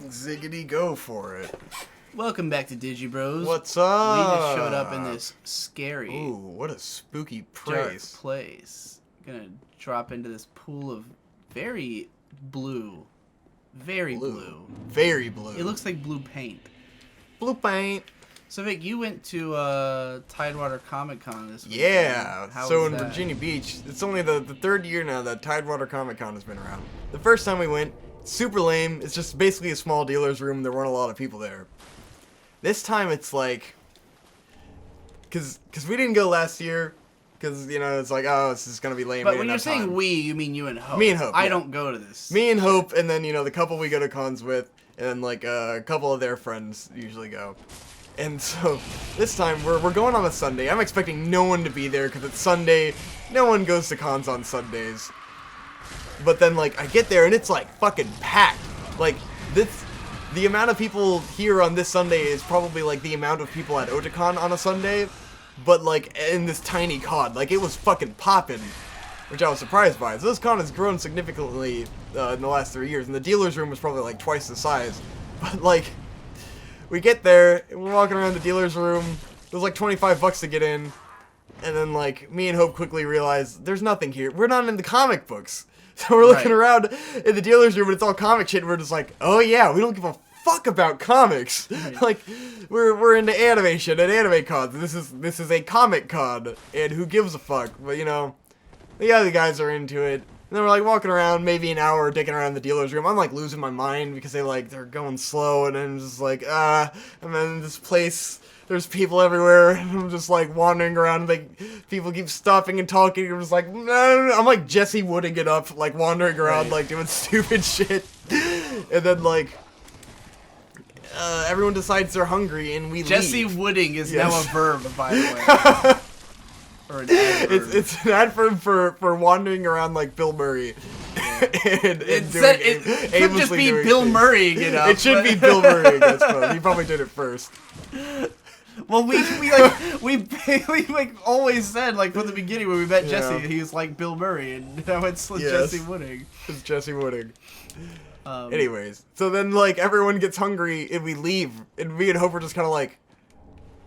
Ziggity go for it. Welcome back to Digi Bros. What's up? We just showed up in this scary Ooh, what a spooky dark place. place. Gonna drop into this pool of very blue. Very blue. Very blue. It looks like blue paint. Blue paint. So Vic, you went to Tidewater Comic Con this weekend. Yeah. How so was in that? Virginia Beach, it's only the third year now that Tidewater Comic Con has been around. The first time we went, super lame. It's just basically a small dealer's room. There weren't a lot of people there. This time it's like, cause we didn't go last year, cause you know it's like, oh, this is gonna be lame. But when you're saying we, you mean you and Hope. Me and Hope. I yeah. don't go to this. Me and Hope, and then the couple we go to cons with, and then like a couple of their friends usually go. And so this time we're going on a Sunday. I'm expecting no one to be there because it's Sunday. No one goes to cons on Sundays. But then like I get there and it's like fucking packed. Like the amount of people here on this Sunday is probably like the amount of people at Otakon on a Sunday, but like in this tiny con. Like it was fucking popping, which I was surprised by. So this con has grown significantly in the last 3 years, and the dealer's room was probably like twice the size. But like, we get there, and we're walking around the dealer's room. It was like $25 to get in, and then like me and Hope quickly realized there's nothing here. We're not in the comic books. So we're looking around in the dealer's room, and it's all comic shit, and we're just like, oh yeah, we don't give a fuck about comics. Right. Like, we're into animation and anime cons. This is a comic con, and who gives a fuck? But the other guys are into it. And then we're like walking around, maybe an hour, dicking around the dealer's room. I'm like losing my mind because they're going slow, and I'm just like, I'm in this place. There's people everywhere, and I'm just like wandering around, like people keep stopping and talking. And I'm just like, no. I'm like Jesse Wooding it up, like wandering around, like doing stupid shit. And then like everyone decides they're hungry, and we Jesse leave. Wooding is now a verb, by the way. Or an adverb. It's an adverb for wandering around like Bill Murray. and It could just be Bill Murraying it up. It should be Bill Murray, I suppose. He probably did it first. Well, we always said, like, from the beginning when we met Jesse, he was like Bill Murray, and now it's Jesse Wooding. It's Jesse Wooding. Anyways, so then, like, everyone gets hungry, and we leave, and me and Hope are just kind of like,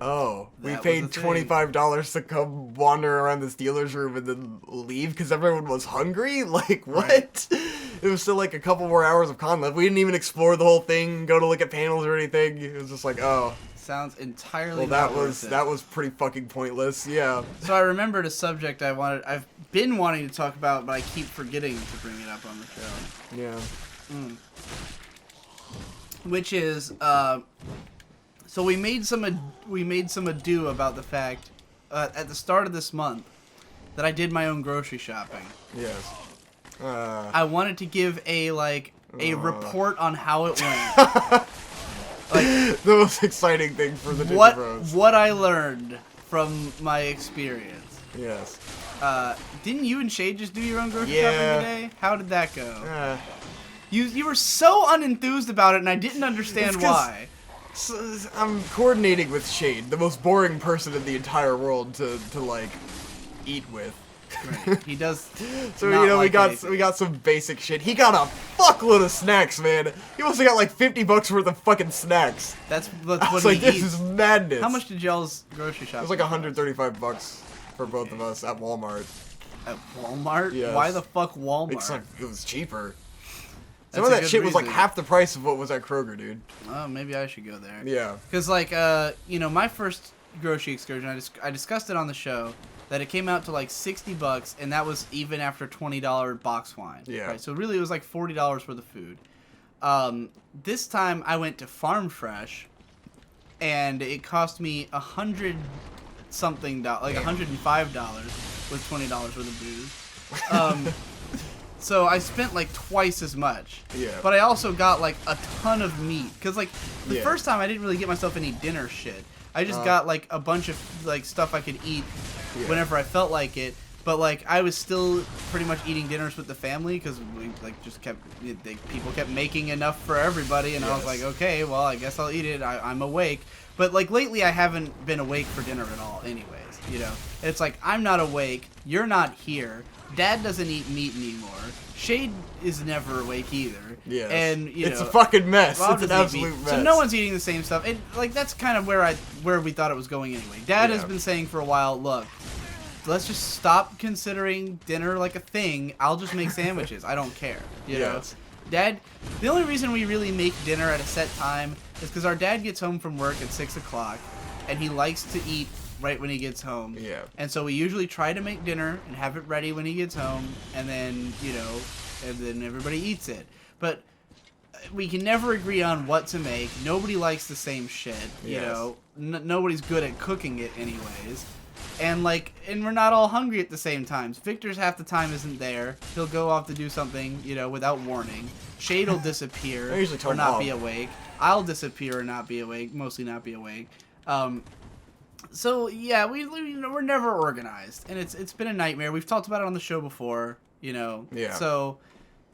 oh, we paid $25 to come wander around this dealer's room and then leave because everyone was hungry? Like, what? Right. It was still, like, a couple more hours of con left. We didn't even explore the whole thing, go to look at panels or anything. It was just like, oh. Sounds entirely that was pretty fucking pointless. Yeah. So I remembered a subject I've been wanting to talk about, but I keep forgetting to bring it up on the show. Yeah. Which is so we made some ado about the fact at the start of this month that I did my own grocery shopping. Yes. I wanted to give a report on how it went. Like, the most exciting thing for the Digi Bros. What I learned from my experience. Yes. Didn't you and Shay just do your own grocery shopping today? How did that go? You were so unenthused about it, and I didn't understand why. I'm coordinating with Shade, the most boring person in the entire world to like eat with. Right. He does. So we got some basic shit. He got a fuckload of snacks, man. He must have got like $50 worth of fucking snacks. That's what I was he like, this eats. is madness. How much did y'all's grocery shop? It was like $135 for both of us at Walmart. At Walmart? Yes. Why the fuck Walmart? It's like it was cheaper. That's Some of that shit was reason. like half the price of what was at Kroger, dude. Oh, maybe I should go there. Yeah. Because like my first grocery excursion, I discussed it on the show. That it came out to like $60, and that was even after $20 box wine. Yeah. Right? So really, it was like $40 worth of food. This time, I went to Farm Fresh, and it cost me $100-something, like $105 with $20 worth of booze. So I spent like twice as much. Yeah. But I also got like a ton of meat, because like the first time I didn't really get myself any dinner shit. I just got like a bunch of like stuff I could eat whenever I felt like it, but like I was still pretty much eating dinners with the family because we like just people kept making enough for everybody, and I was like, okay, well I guess I'll eat it. I'm awake, but like lately I haven't been awake for dinner at all, anyways. you know? And it's like, I'm not awake, you're not here, Dad doesn't eat meat anymore, Shade is never awake either. Yeah. And, it's a fucking mess. It's an absolute mess. So no one's eating the same stuff. And, like, that's kind of where we thought it was going anyway. Dad has been saying for a while, look, let's just stop considering dinner like a thing. I'll just make sandwiches. I don't care. You know? Dad, the only reason we really make dinner at a set time is because our dad gets home from work at 6 o'clock, and he likes to eat right when he gets home. Yeah. And so we usually try to make dinner and have it ready when he gets home, and then, you know, and then everybody eats it. But we can never agree on what to make. Nobody likes the same shit, you know. Nobody's good at cooking it anyways. And we're not all hungry at the same times. Victor's half the time isn't there. He'll go off to do something, you know, without warning. Shade will disappear or not be awake. I'll disappear or not be awake, mostly not be awake. So yeah, we're never organized, and it's been a nightmare. We've talked about it on the show before, you know. Yeah. So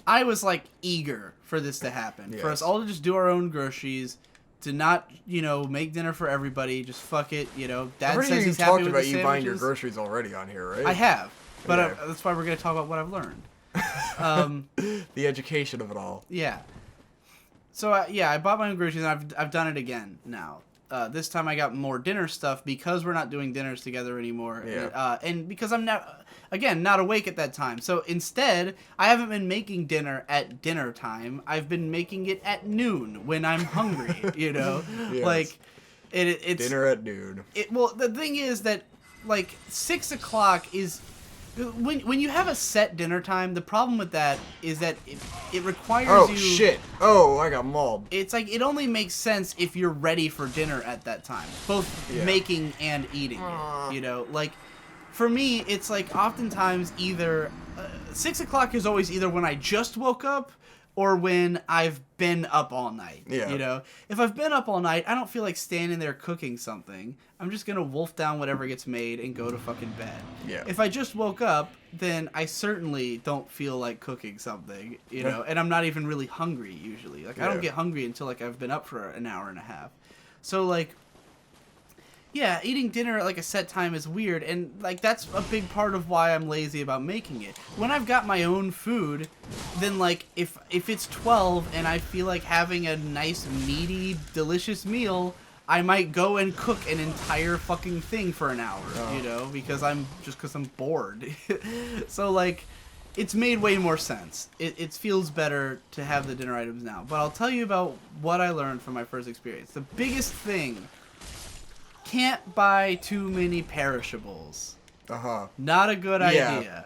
I was like eager for this to happen, for us all to just do our own groceries, to not, you know, make dinner for everybody. Just fuck it, you know. Dad says he's happy with the sandwiches. I've heard you talked about you buying your groceries already on here, right? I have, but that's why we're gonna talk about what I've learned. The education of it all. Yeah. So I bought my own groceries, and I've done it again now. This time I got more dinner stuff because we're not doing dinners together anymore. Yeah. And because I'm not awake at that time. So instead, I haven't been making dinner at dinner time. I've been making it at noon when I'm hungry, you know? Yes. Like, it's... Dinner at noon. Well, the thing is that, like, 6 o'clock is... When you have a set dinner time, the problem with that is that it requires you... Oh, shit. Oh, I got mauled. It's like, it only makes sense if you're ready for dinner at that time. Both making and eating it, you know? Like, for me, it's like, oftentimes either... 6 o'clock is always either when I just woke up or when I've been up all night, you know? If I've been up all night, I don't feel like standing there cooking something. I'm just gonna wolf down whatever gets made and go to fucking bed. Yeah. If I just woke up, then I certainly don't feel like cooking something, you know? And I'm not even really hungry, usually. Like, I don't get hungry until, like, I've been up for an hour and a half. So, like... Yeah, eating dinner at, like, a set time is weird, and, like, that's a big part of why I'm lazy about making it. When I've got my own food, then, like, if it's 12 and I feel like having a nice, meaty, delicious meal, I might go and cook an entire fucking thing for an hour, you know, because I'm bored. So, like, it's made way more sense. It feels better to have the dinner items now. But I'll tell you about what I learned from my first experience. The biggest thing... Can't buy too many perishables. Not a good idea.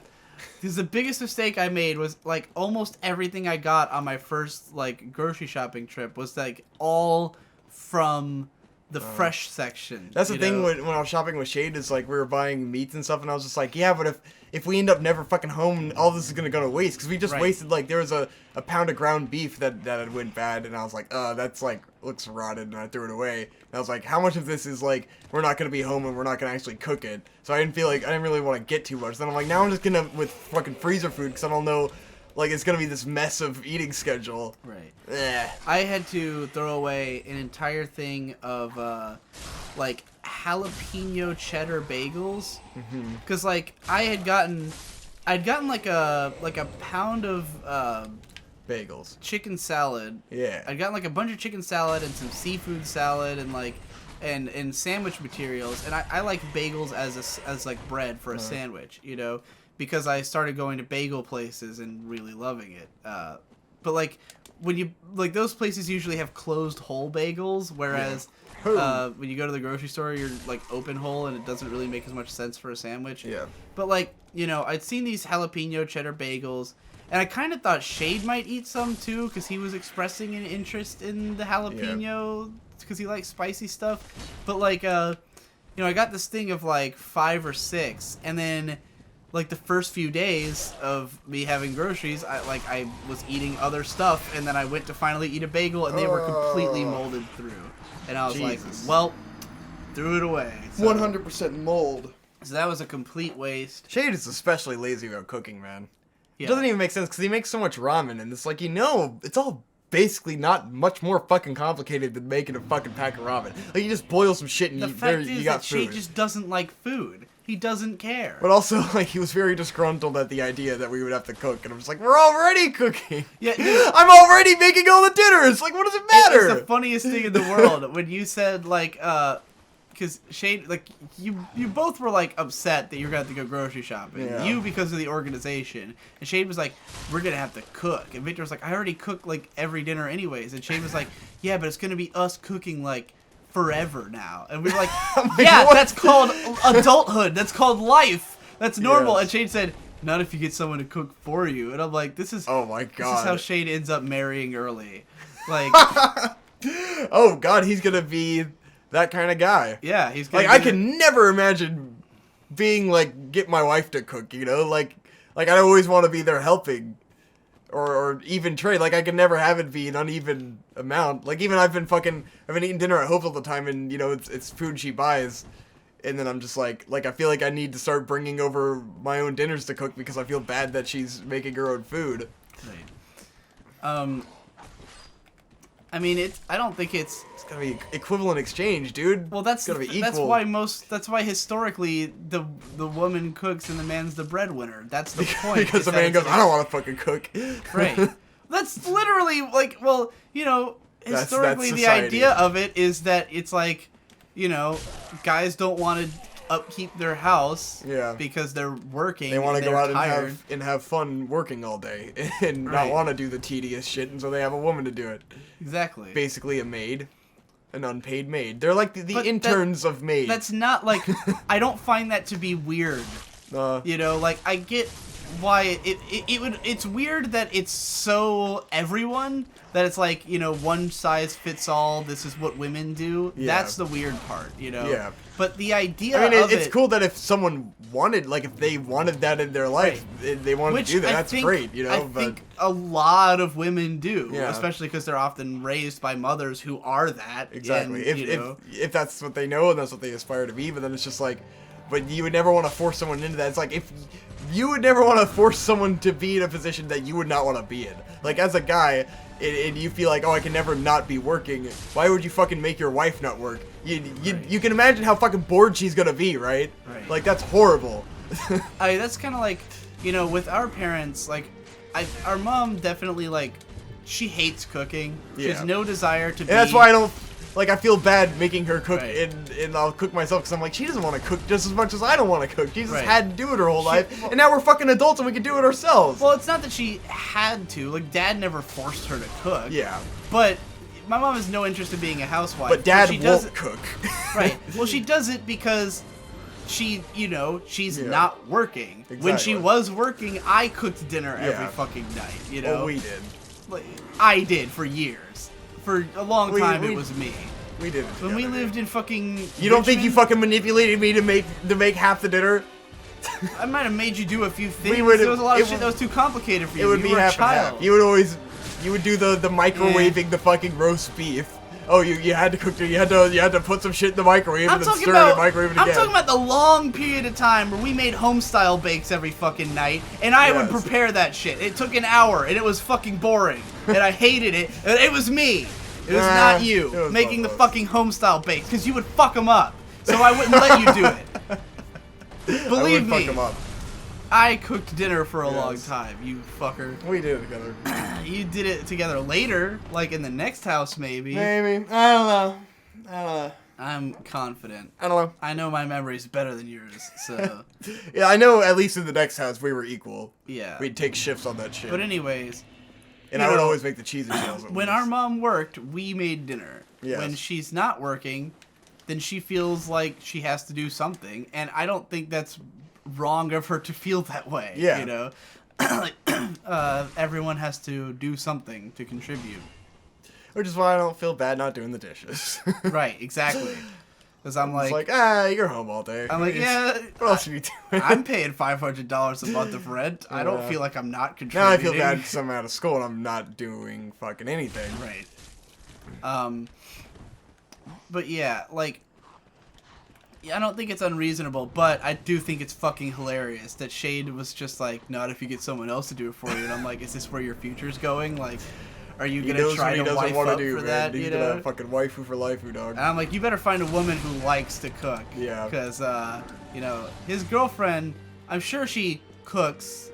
Because the biggest mistake I made was, like, almost everything I got on my first, like, grocery shopping trip was, like, all from the fresh section. That's the thing when I was shopping with Shade, is like we were buying meats and stuff, and I was just like, yeah, but if we end up never fucking home, all this is gonna go to waste, because we just wasted, like, there was a pound of ground beef that had went bad, and I was like, that's like looks rotted, and I threw it away. And I was like, how much of this is like we're not gonna be home and we're not gonna actually cook it? So I didn't really want to get too much. Then I'm like, now I'm just gonna with fucking freezer food, because I don't know. Like, it's gonna be this mess of eating schedule. Right. I had to throw away an entire thing of, like, jalapeno cheddar bagels. Because, like, I'd gotten, like, a pound of, bagels. Chicken salad. Yeah. I'd gotten, like, a bunch of chicken salad and some seafood salad and, like, and sandwich materials. And I like bagels as like, bread for a sandwich, you know? Because I started going to bagel places and really loving it. But, like, when you... Like, those places usually have closed hole bagels, whereas when you go to the grocery store, you're, like, open hole, and it doesn't really make as much sense for a sandwich. Yeah. But, like, you know, I'd seen these jalapeno cheddar bagels, and I kind of thought Shade might eat some, too, because he was expressing an interest in the jalapeno, because he likes spicy stuff. But, like, you know, I got this thing of, like, 5 or 6, and then... Like, the first few days of me having groceries, I was eating other stuff, and then I went to finally eat a bagel, and they were completely molded through. And I was like, well, threw it away. So. 100% mold. So that was a complete waste. Shade is especially lazy about cooking, man. Yeah. It doesn't even make sense, because he makes so much ramen, and it's like, you know, it's all basically not much more fucking complicated than making a fucking pack of ramen. Like, you just boil some shit and you got food. The fact is that Shade just doesn't like food. He doesn't care. But also, like, he was very disgruntled at the idea that we would have to cook. And I'm just like, we're already cooking. Yeah, I'm already making all the dinners. Like, what does it matter? It's the funniest thing in the world when you said, like, because Shane, like, you both were, like, upset that you were going to have to go grocery shopping. Yeah. You because of the organization. And Shane was like, we're going to have to cook. And Victor was like, I already cook, like, every dinner anyways. And Shane was like, yeah, but it's going to be us cooking, like, forever now. And we were like, yeah, what? That's called adulthood. That's called life. That's normal. Yes. And Shane said, not if you get someone to cook for you. And I'm like, this is Oh my god. This is how Shane ends up marrying early. Like, oh god, he's gonna be that kind of guy. yeah, he's gonna Like, I can never imagine being like, get my wife to cook, you know? Like I always want to be there helping. Or even trade. Like, I could never have it be an uneven amount. Like, even I've been eating dinner at Hope all the time, and, you know, it's food she buys. And then I'm just like, I feel like I need to start bringing over my own dinners to cook because I feel bad that she's making her own food. Right. I mean, I don't think it's... It's gotta be equivalent exchange, dude. Well, that's gotta be equal. That's why historically the woman cooks and the man's the breadwinner. That's the point. Because the man goes, I don't want to fucking cook. Right. That's literally like, well, you know, historically that's the idea of it is that it's like, you know, guys don't want to upkeep their house because they're working. They want to go out tired. and have fun working all day and not want to do the tedious shit, and so they have a woman to do it. Exactly. Basically a maid. An unpaid maid. They're like the interns of maids. That's not like... I don't find that to be weird. You know, like, I get why it's weird that it's so everyone that it's like, you know, one size fits all, this is what women do. Yeah. That's the weird part, you know? Yeah. But the idea it's cool that if someone wanted, like, if they wanted that in their life, they wanted to do that, that's great, you know? I think a lot of women do, Yeah. especially because they're often raised by mothers who are that. Exactly. And, if that's what they know and that's what they aspire to be, but then it's just like, but you would never want to force someone into that. It's like, if you would never want to force someone to be in a position that you would not want to be in. Like, as a guy, and you feel like, oh, I can never not be working, why would you fucking make your wife not work? You can imagine how fucking bored she's gonna be, right? Right. Like, that's horrible. That's kind of like, you know, with our parents, like, our mom definitely, like, she hates cooking. She has no desire to be... And that's why I don't... Like, I feel bad making her cook, Right. and I'll cook myself, because I'm like, she doesn't want to cook just as much as I don't want to cook. She just Right. had to do it her whole life, and now we're fucking adults and we can do it ourselves. Well, it's not that she had to. Like, Dad never forced her to cook. Yeah. But my mom has no interest in being a housewife. But Dad she won't does it, cook. Right. Well, she does it because she, you know, she's Yeah. not working. When she Exactly. was working, I cooked dinner every Yeah. fucking night, you know? Well, we did. Like, I did for years. For a long time, it was me. We did it When we together, lived dude. in fucking You don't think you Richmond, fucking manipulated me to make half the dinner? I might have made you do a few things. We would- There was a lot of it shit would- that was too complicated for you. It would You be were half a and child. half. You would do the microwaving the fucking roast beef. Oh, you had to cook it. You had to put some shit in the microwave and then stir it and microwave it again. I'm talking about the long period of time where we made home-style bakes every fucking night, and I would Yes. prepare that shit. It took an hour, and it was fucking boring, and I hated it, and it was me. It was not it you was making the both of us. fucking home-style bakes, because you would fuck them up, so I wouldn't let you do it. Believe I would fuck me, them up. I cooked dinner for a long Yes. time, you fucker. We did it together. You did it together later, like in the next house, maybe. Maybe. I don't know. I'm confident. I don't know. I know my memory's better than yours, so Yeah, I know at least in the next house we were equal. yeah. We'd take shifts on that shit. But anyways, and you I would know, always make the cheese and shells. when our mom worked, we made dinner. Yes. When she's not working, then she feels like she has to do something, and I don't think that's wrong of her to feel that way. Yeah. You know, like everyone has to do something to contribute. Which is why I don't feel bad not doing the dishes. Right. Exactly. Because I'm It's like, you're home all day. I'm like, yeah. What else are you doing? I'm paying $500 a month of rent. I don't Yeah. feel like I'm not Now contributing. I feel bad because I'm out of school and I'm not doing fucking anything. Right. But yeah, like, I don't think it's unreasonable, but I do think it's fucking hilarious that Shade was just like, not if you get someone else to do it for you. And I'm like, is this where your future's going? Like, Are you He gonna knows try what he to doesn't wife want up to do, for man. that? He's You gonna know. fucking waifu for life, dog. And I'm like, you better find a woman who likes to cook. Yeah. Because you know, his girlfriend, I'm sure she cooks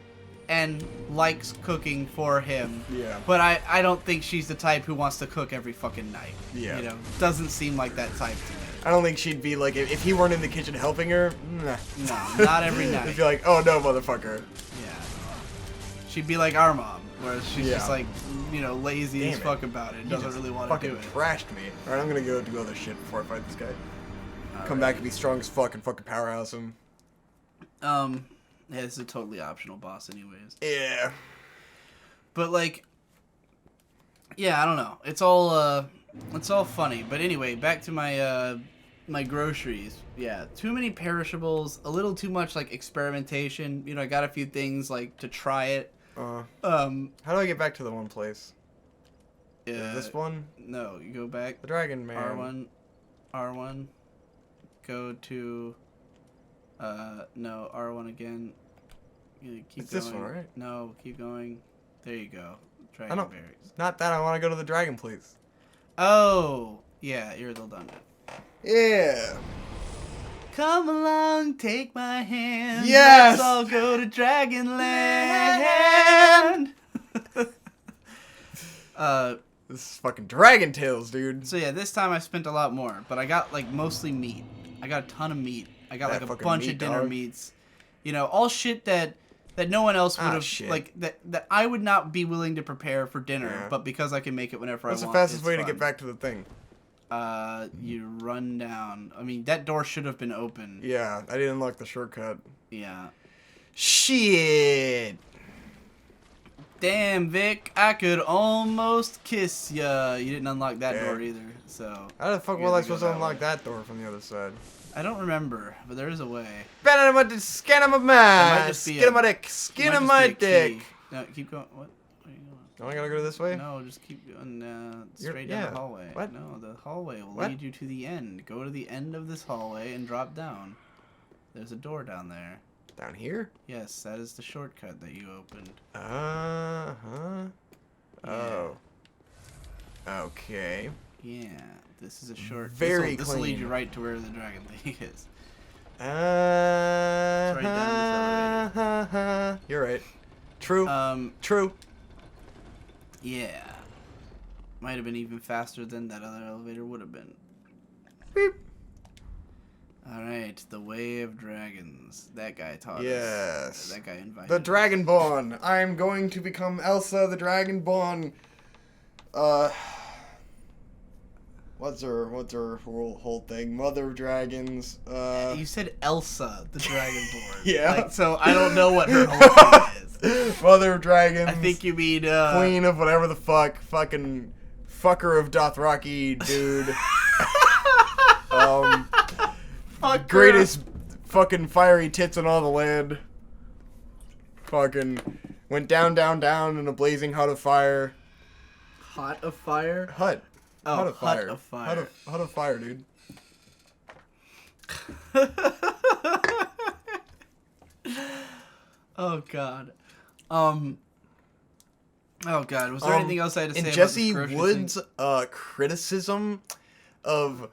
and likes cooking for him. Yeah. But I don't think she's the type who wants to cook every fucking night. Yeah. You know, doesn't seem like that type to me. I don't think she'd be like, if he weren't in the kitchen helping her, nah. No, not every night. She'd be like, oh no, motherfucker. Yeah. She'd be like our mom, where she's Yeah. just like, you know, lazy Damn as it. fuck about it. He Doesn't just really want to fucking do it. trashed me. Alright, I'm gonna go do other shit before I fight this guy. Come back and be strong as fuck and fucking powerhouse him. Yeah, this is a totally optional boss anyways. Yeah. But like, yeah, I don't know. It's all funny. But anyway, back to my my groceries. Yeah, too many perishables, a little too much like experimentation. You know, I got a few things like to try it. How do I get back to the one place? Is this one? No, you go back. The Dragon Man. R1. Go to. No, R1 again. You keep It's going. this one, right? No, keep going. There you go. Dragon berries. Not that. I want to go to the Dragon place. Oh, yeah, Iridal Dungeon. Yeah. Come along, take my hand. Yes! Let's all go to Dragonland. This is fucking Dragon Tales, dude. So yeah, this time I spent a lot more, but I got like mostly meat. I got a ton of meat. I got That like a fucking bunch meat, of dinner dog. meats. You know, all shit that no one else would have shit. like that I would not be willing to prepare for dinner, Yeah. but because I can make it whenever What's I the want. fastest it's way to fun. get back to the thing? You run down. I mean, that door should have been open. Yeah, I didn't unlock the shortcut. Yeah. Shit. Damn, Vic, I could almost kiss ya. You didn't unlock that Yeah. door either, so. How the fuck You was I gotta go supposed to that unlock way. that door from the other side? I don't remember, but there is a way. Skin of my It might man. just be Skin of a- my dick. It Skin might of just my be a dick. key. No, keep going. What? Where are you going? Don't I gotta go this way? No, just keep going straight down yeah. the hallway. What? No, the hallway will What? lead you to the end. Go to the end of this hallway and drop down. There's a door down there. Down here? Yes, that is the shortcut that you opened. Uh-huh. Yeah. Oh. Okay. Yeah, this is a short. Very This will lead clean. you right to where the dragon thing is. Uh-huh. down You're right. True. True. Yeah. Might have been even faster than that other elevator would have been. Beep. Alright, the Way of Dragons. That guy taught us. Yes. That guy invited The us. Dragonborn. I'm going to become Elsa the Dragonborn. What's her whole thing? Mother of Dragons. You said Elsa, the Dragonborn. Yeah. Like, so I don't know what her whole thing is. Mother of Dragons. I think you mean Queen of whatever the fuck. Fucking fucker of Dothraki, dude. fuck Greatest fucking fiery tits in all the land. Fucking went down, down, down in a blazing hut of fire. Hot of Fire? Hut. Oh, Hut of fire. Hut of Fire. Hut of fire, dude. Oh god. Oh god. Was there anything else I had to say And about Jesse this grocery Wood's thing? criticism of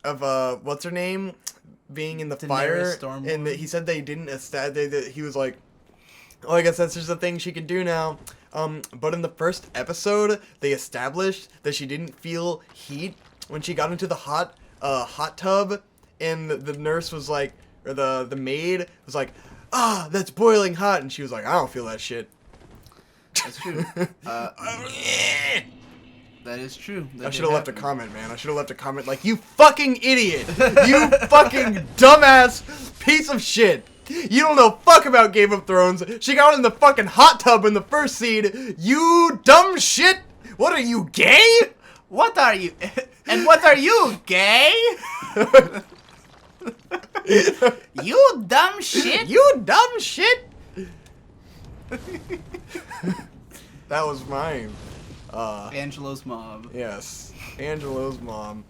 what's her name being in the Daenerys fire, Stormborn? and that he said they didn't that he was like, oh, I guess that's just a thing she can do now. But in the first episode, they established that she didn't feel heat when she got into the hot tub, and the nurse was like, or the maid was like, ah, that's boiling hot, and she was like, I don't feel that shit. That's true. That is true. That I did should have left a happen. comment, man. I should have left a comment like, you fucking idiot! You fucking dumbass piece of shit! You don't know fuck about Game of Thrones. She got in the fucking hot tub in the first scene. You dumb shit! What are you, gay? What are you? And what are you, gay? You dumb shit. You dumb shit! That was mine. Angelo's mom. Yes, Angelo's mom.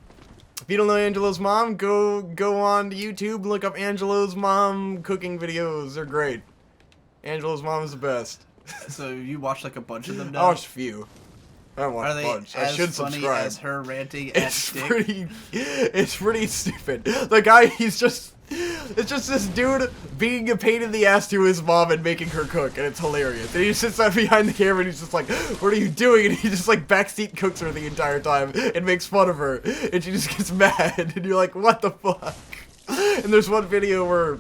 If you don't know Angelo's mom, go on to YouTube and look up Angelo's mom cooking videos. They're great. Angelo's mom is the best. So you watched like a bunch of them I now? watched a few. I watched a bunch. I should funny subscribe. As her ranting at Dick? It's pretty stupid. The guy, it's just this dude being a pain in the ass to his mom and making her cook, and it's hilarious. And he just sits out behind the camera and he's just like, "What are you doing?" And he just like backseat cooks her the entire time and makes fun of her, and she just gets mad, and you're like, "What the fuck?" And there's one video where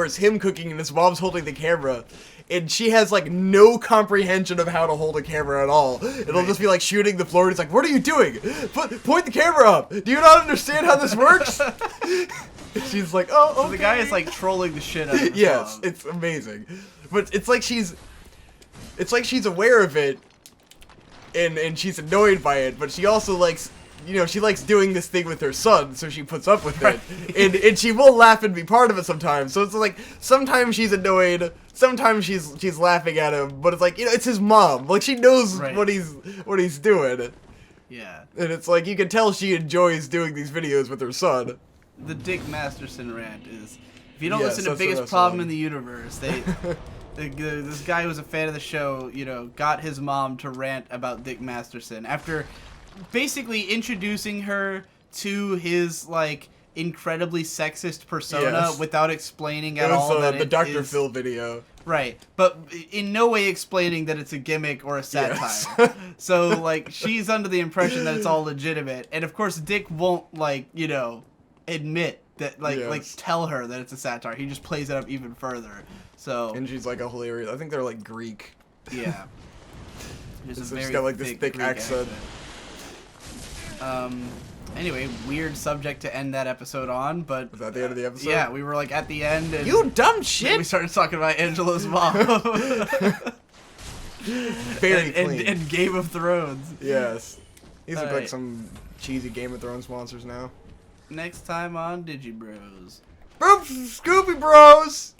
it's him cooking and his mom's holding the camera. And she has, like, no comprehension of how to hold a camera at all. It'll just be, like, shooting the floor, and it's like, "What are you doing? Point the camera up! Do you not understand how this works?" She's like, "Oh, okay." So the guy is, like, trolling the shit out of her. Yes, mom. it's amazing. But it's like she's aware of it, and she's annoyed by it, but she also likes... You know, she likes doing this thing with her son, so she puts up with it. And she will laugh and be part of it sometimes. So it's like, sometimes she's annoyed, sometimes she's laughing at him, but it's like, you know, it's his mom. Like, she knows what he's doing. Yeah. And it's like, you can tell she enjoys doing these videos with her son. The Dick Masterson rant is, if you don't listen to Biggest Problem in the Universe, this guy who was a fan of the show, you know, got his mom to rant about Dick Masterson after basically introducing her to his, like, incredibly sexist persona without explaining at all that the Dr. Phil video. Right, but in no way explaining that it's a gimmick or a satire. Yes. So, like, she's under the impression that it's all legitimate, and of course Dick won't, like, you know, admit that, like tell her that it's a satire. He just plays it up even further. So. And she's like a hilarious. I think they're like Greek. Yeah. She's got like this thick accent. Anyway, weird subject to end that episode on, but... Was that the end of the episode? Yeah, we were, like, at the end, and... You dumb shit! We started talking about Angela's mom. Very clean. And Game of Thrones. Yes. These look like some cheesy Game of Thrones monsters now. Next time on Digi Bros. Scooby Bros!